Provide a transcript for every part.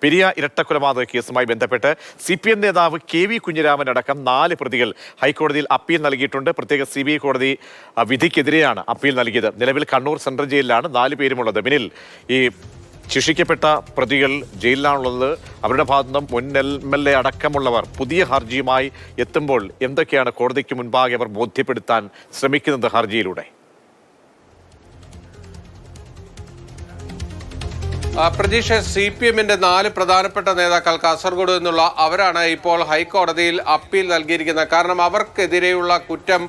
പെരിയ ഇരട്ടക്കൊലപാതക കേസുമായി ബന്ധപ്പെട്ട് CPM നേതാവ് KV കുഞ്ഞിരാമൻ അടക്കം 4 പ്രതികൾ ഹൈക്കോടതിയിൽ അപ്പീൽ നൽകിയിട്ടുണ്ട്. പ്രത്യേക CBI കോടതി വിധിക്കെതിരെയാണ് അപ്പീൽ നൽകിയത്. നിലവിൽ കണ്ണൂർ സെൻട്രൽ ജയിലിലാണ് 4 പേരുമുള്ളത്. ബിനിൽ, ഈ ശിക്ഷിക്കപ്പെട്ട പ്രതികൾ ജയിലിലാണുള്ളത്. അവരുടെ ഭാഗത്തുനിന്നും മുൻ MLA അടക്കമുള്ളവർ പുതിയ ഹർജിയുമായി എത്തുമ്പോൾ എന്തൊക്കെയാണ് കോടതിക്ക് മുൻപാകെ അവർ ബോധ്യപ്പെടുത്താൻ ശ്രമിക്കുന്നത് ഹർജിയിലൂടെ? പ്രതീക്ഷ, CPM-ന്റെ 4 പ്രധാനപ്പെട്ട നേതാക്കൾ കാസർഗോഡ് നിന്നുള്ള അവരാണ് ഇപ്പോൾ ഹൈക്കോടതിയിൽ അപ്പീൽ നൽകിയിരിക്കുന്നത്. കാരണം അവർക്കെതിരെയുള്ള കുറ്റം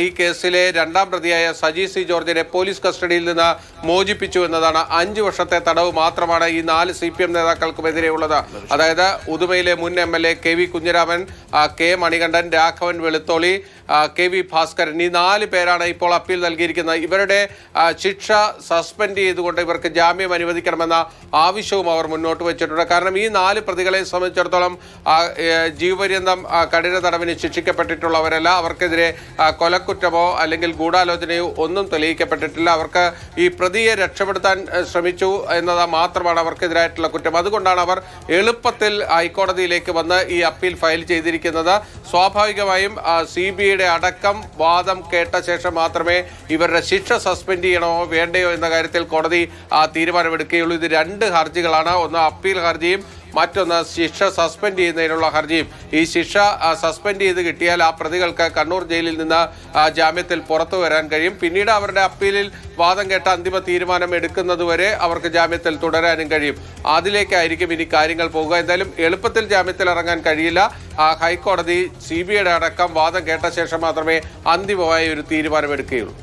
ഈ കേസിലെ 2ാം പ്രതിയായ സജി C. ജോർജിനെ പോലീസ് കസ്റ്റഡിയിൽ നിന്ന് മോചിപ്പിച്ചു എന്നതാണ്. 5 വർഷത്തെ തടവ് മാത്രമാണ് ഈ 4 CPM നേതാക്കൾക്കുമെതിരെയുള്ളത്. അതായത് ഉദുമയിലെ മുൻ MLA KV Kunhiraman, K. Manikandan, Raghavan Velutholi, KV Bhaskaran, ഈ 4 പേരാണ് ഇപ്പോൾ അപ്പീൽ നൽകിയിരിക്കുന്നത്. ഇവരുടെ ശിക്ഷ സസ്പെൻഡ് ചെയ്തുകൊണ്ട് ഇവർക്ക് ജാമ്യം അനുവദിക്കണമെന്ന ആവശ്യവും അവർ മുന്നോട്ട് വെച്ചിട്ടുണ്ട്. കാരണം ഈ 4 പ്രതികളെ സംബന്ധിച്ചിടത്തോളം ജീവപര്യന്തം കഠിന തടവിന് ശിക്ഷിക്കപ്പെട്ടിട്ടുള്ളവരല്ല. അവർക്കെതിരെ കൊലക്കുറ്റമോ അല്ലെങ്കിൽ ഗൂഢാലോചനയോ ഒന്നും തെളിയിക്കപ്പെട്ടിട്ടില്ല. അവർക്ക് ഈ പ്രതിയെ രക്ഷപ്പെടുത്താൻ ശ്രമിച്ചു എന്നത് മാത്രമാണ് അവർക്കെതിരായിട്ടുള്ള കുറ്റം. അതുകൊണ്ടാണ് അവർ എളുപ്പത്തിൽ ഹൈക്കോടതിയിലേക്ക് വന്ന് ഈ അപ്പീൽ ഫയൽ ചെയ്തിരിക്കുന്നത്. സ്വാഭാവികമായും CBIയുടെ അടക്കം വാദം കേട്ട ശേഷം മാത്രമേ ഇവരുടെ ശിക്ഷ സസ്പെൻഡ് ചെയ്യണമോ വേണ്ടയോ എന്ന കാര്യത്തിൽ കോടതി തീരുമാനമെടുക്കുകയുള്ളൂ. ഇത് 2 ഹർജികളാണ്. ഒന്ന് അപ്പീൽ ഹർജിയും മറ്റൊന്ന് ശിക്ഷ സസ്പെൻഡ് ചെയ്യുന്നതിനുള്ള ഹർജിയും. ഈ ശിക്ഷ സസ്പെൻഡ് ചെയ്ത് കിട്ടിയാൽ ആ പ്രതികൾക്ക് കണ്ണൂർ ജയിലിൽ നിന്ന് ജാമ്യത്തിൽ പുറത്തു വരാൻ കഴിയും. പിന്നീട് അവരുടെ അപ്പീലിൽ വാദം കേട്ട അന്തിമ തീരുമാനം എടുക്കുന്നതുവരെ അവർക്ക് ജാമ്യത്തിൽ തുടരാനും കഴിയും. അതിലേക്കായിരിക്കും ഇനി കാര്യങ്ങൾ പോകുക. എന്തായാലും എളുപ്പത്തിൽ ജാമ്യത്തിൽ ഇറങ്ങാൻ കഴിയില്ല. ഹൈക്കോടതി CBIയുടെ അടക്കം വാദം കേട്ട ശേഷം മാത്രമേ അന്തിമമായ ഒരു തീരുമാനമെടുക്കുകയുള്ളൂ.